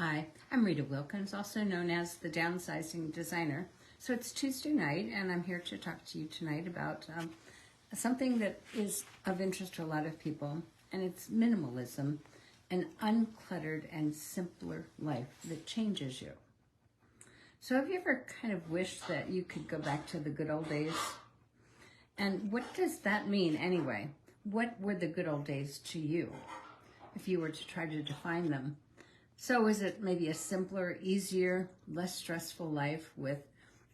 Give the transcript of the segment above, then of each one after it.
Hi, I'm Rita Wilkins, also known as the Downsizing Designer. So it's Tuesday night, and I'm here to talk to you tonight about something that is of interest to a lot of people, and it's minimalism, an uncluttered and simpler life that changes you. So have you ever kind of wished that you could go back to the good old days? And what does that mean anyway? What were the good old days to you, if you were to try to define them? So is it maybe a simpler, easier, less stressful life with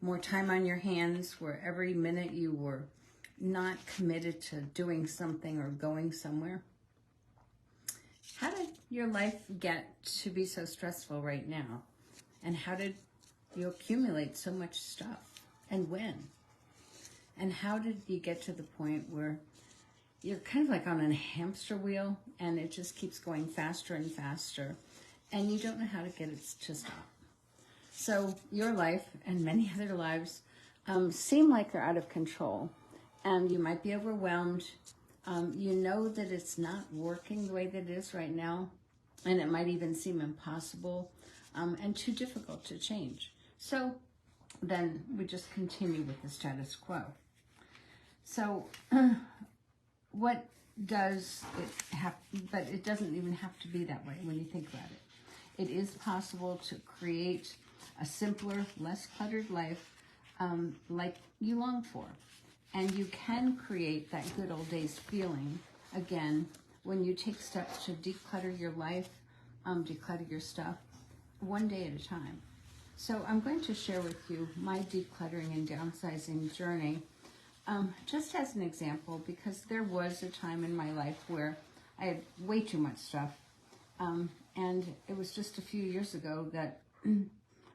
more time on your hands, where every minute you were not committed to doing something or going somewhere? How did your life get to be so stressful right now? And how did you accumulate so much stuff? And when? And how did you get to the point where you're kind of like on a hamster wheel and it just keeps going faster and faster, and you don't know how to get it to stop? So your life and many other lives seem like they're out of control, and you might be overwhelmed. You know that it's not working the way that it is right now, and it might even seem impossible and too difficult to change. So then we just continue with the status quo. So what does it have, but it doesn't even have to be that way when you think about it. It is possible to create a simpler, less cluttered life like you long for. And you can create that good old days feeling again when you take steps to declutter your life, declutter your stuff, one day at a time. So I'm going to share with you my decluttering and downsizing journey just as an example, because there was a time in my life where I had way too much stuff. And it was just a few years ago that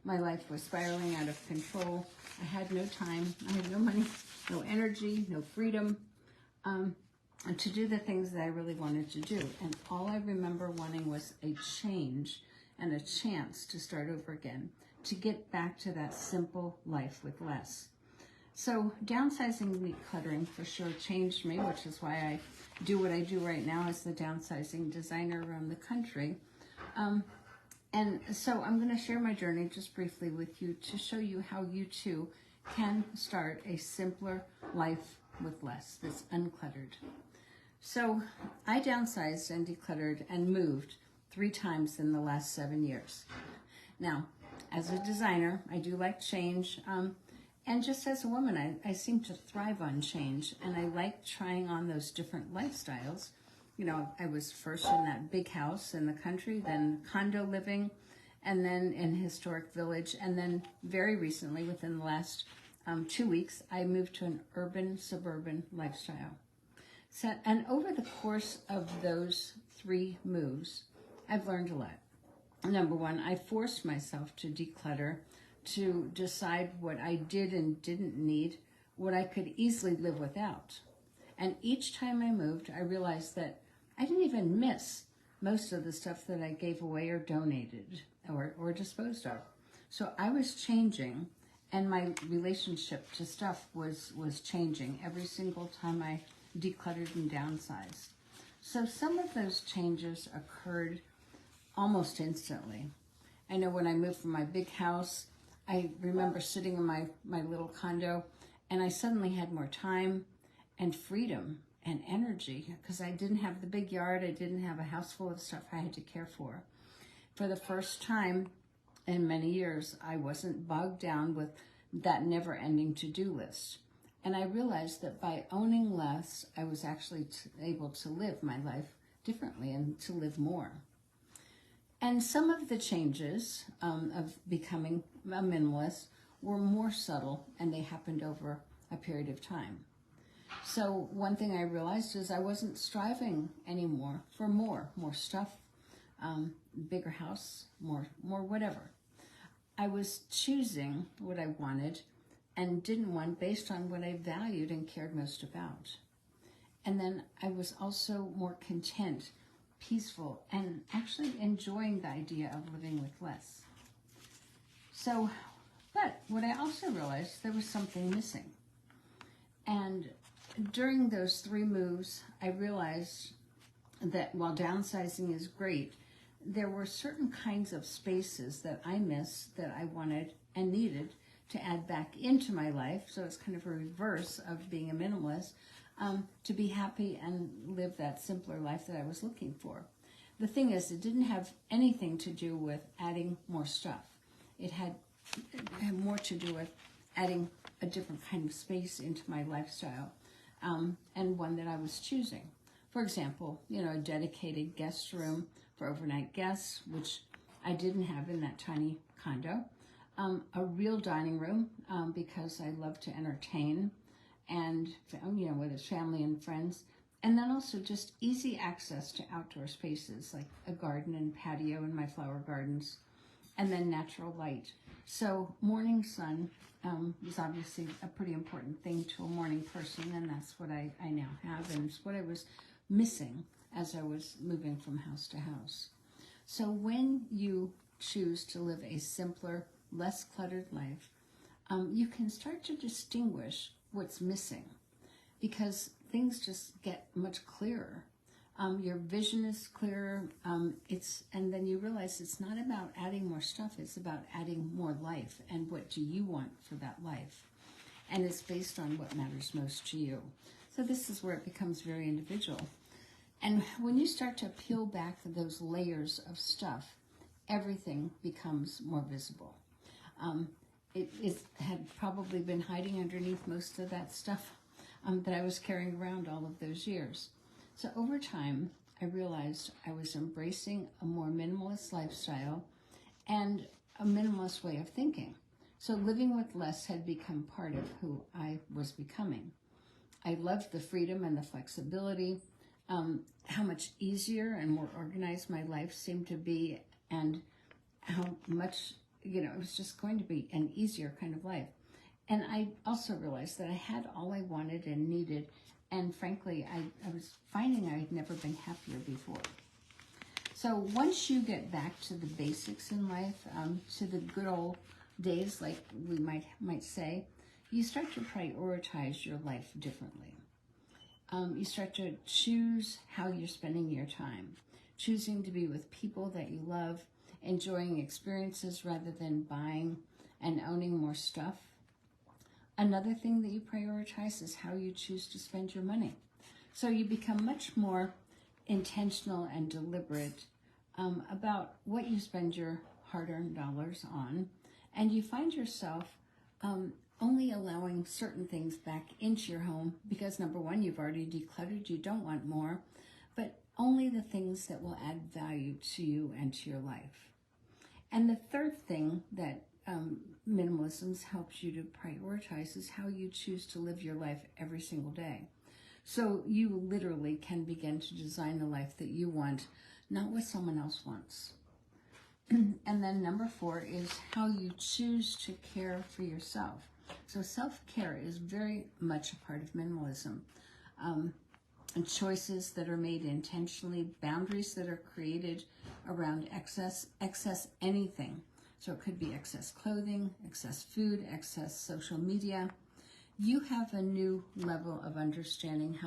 my life was spiraling out of control. I had no time, I had no money, no energy, no freedom to do the things that I really wanted to do. And all I remember wanting was a change and a chance to start over again, to get back to that simple life with less. So downsizing and decluttering for sure changed me, which is why I do what I do right now as the downsizing designer around the country. And so I'm going to share my journey just briefly with you to show you how you too can start a simpler life with less, that's uncluttered. So I downsized and decluttered and moved 3 times in the last 7 years. Now, as a designer, I do like change. And just as a woman, I seem to thrive on change, and I like trying on those different lifestyles. You know, I was first in that big house in the country, then condo living, and then in historic village, and then very recently, within the last 2 weeks, I moved to an urban suburban lifestyle. So, and over the course of those 3 moves, I've learned a lot. Number one, I forced myself to declutter, to decide what I did and didn't need, what I could easily live without. And each time I moved, I realized that I didn't even miss most of the stuff that I gave away or donated or disposed of. So I was changing, and my relationship to stuff was changing every single time I decluttered and downsized. So some of those changes occurred almost instantly. I know when I moved from my big house, I remember sitting in my little condo, and I suddenly had more time and freedom and energy because I didn't have the big yard. I didn't have a house full of stuff I had to care for. For the first time in many years, I wasn't bogged down with that never-ending to-do list. And I realized that by owning less, I was actually able to live my life differently and to live more. And some of the changes of becoming a minimalist were more subtle, and they happened over a period of time. So one thing I realized is I wasn't striving anymore for more stuff, bigger house, more whatever. I was choosing what I wanted and didn't want based on what I valued and cared most about. And then I was also more content, peaceful, and actually enjoying the idea of living with less. So, but what I also realized, there was something missing. And during those 3 moves, I realized that while downsizing is great, there were certain kinds of spaces that I missed that I wanted and needed to add back into my life. So it's kind of a reverse of being a minimalist, to be happy and live that simpler life that I was looking for. The thing is, it didn't have anything to do with adding more stuff. It had more to do with adding a different kind of space into my lifestyle, and one that I was choosing. For example, a dedicated guest room for overnight guests, which I didn't have in that tiny condo. A real dining room, because I love to entertain, and whether it's family and friends. And then also just easy access to outdoor spaces like a garden and patio in my flower gardens, and then natural light. So morning sun is obviously a pretty important thing to a morning person, and that's what I now have, and it's what I was missing as I was moving from house to house. So when you choose to live a simpler, less cluttered life, you can start to distinguish what's missing, because things just get much clearer. Your vision is clearer, and then you realize it's not about adding more stuff, it's about adding more life, and what do you want for that life? And it's based on what matters most to you. So this is where it becomes very individual. And when you start to peel back those layers of stuff, everything becomes more visible. It had probably been hiding underneath most of that stuff that I was carrying around all of those years. So over time, I realized I was embracing a more minimalist lifestyle and a minimalist way of thinking. So living with less had become part of who I was becoming. I loved the freedom and the flexibility, how much easier and more organized my life seemed to be, and how much, it was just going to be an easier kind of life. And I also realized that I had all I wanted and needed, and frankly, I was finding I had never been happier before. So once you get back to the basics in life, to the good old days, like we might say, you start to prioritize your life differently. You start to choose how you're spending your time, choosing to be with people that you love, enjoying experiences rather than buying and owning more stuff. Another thing that you prioritize is how you choose to spend your money. So you become much more intentional and deliberate about what you spend your hard-earned dollars on, and you find yourself only allowing certain things back into your home because, number one, you've already decluttered, you don't want more, but only the things that will add value to you and to your life. And the third thing that minimalism helps you to prioritize is how you choose to live your life every single day. So you literally can begin to design the life that you want, not what someone else wants. And then number 4 is how you choose to care for yourself. So self-care is very much a part of minimalism. And choices that are made intentionally, boundaries that are created around excess anything. So it could be excess clothing, excess food, excess social media. You have a new level of understanding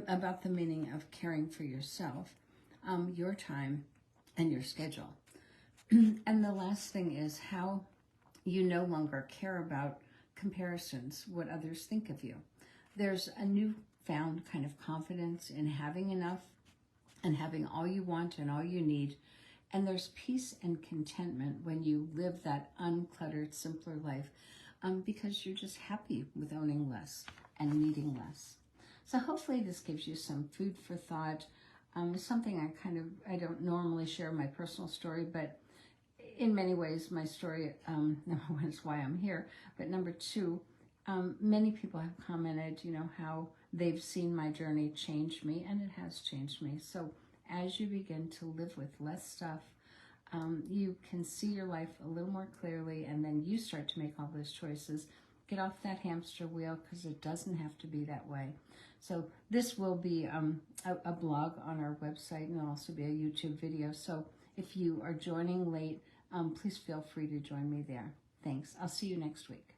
about the meaning of caring for yourself, your time, and your schedule. And the last thing is how you no longer care about comparisons, what others think of you. There's a newfound kind of confidence in having enough and having all you want and all you need. And there's peace and contentment when you live that uncluttered, simpler life, because you're just happy with owning less and needing less. So hopefully this gives you some food for thought. Something I don't normally share my personal story, but in many ways my story, number 1 is why I'm here, but number 2, many people have commented, how they've seen my journey change me, and it has changed me. So as you begin to live with less stuff, you can see your life a little more clearly, and then you start to make all those choices. Get off that hamster wheel, because it doesn't have to be that way. So this will be a blog on our website, and it'll also be a YouTube video. So if you are joining late, please feel free to join me there. Thanks. I'll see you next week.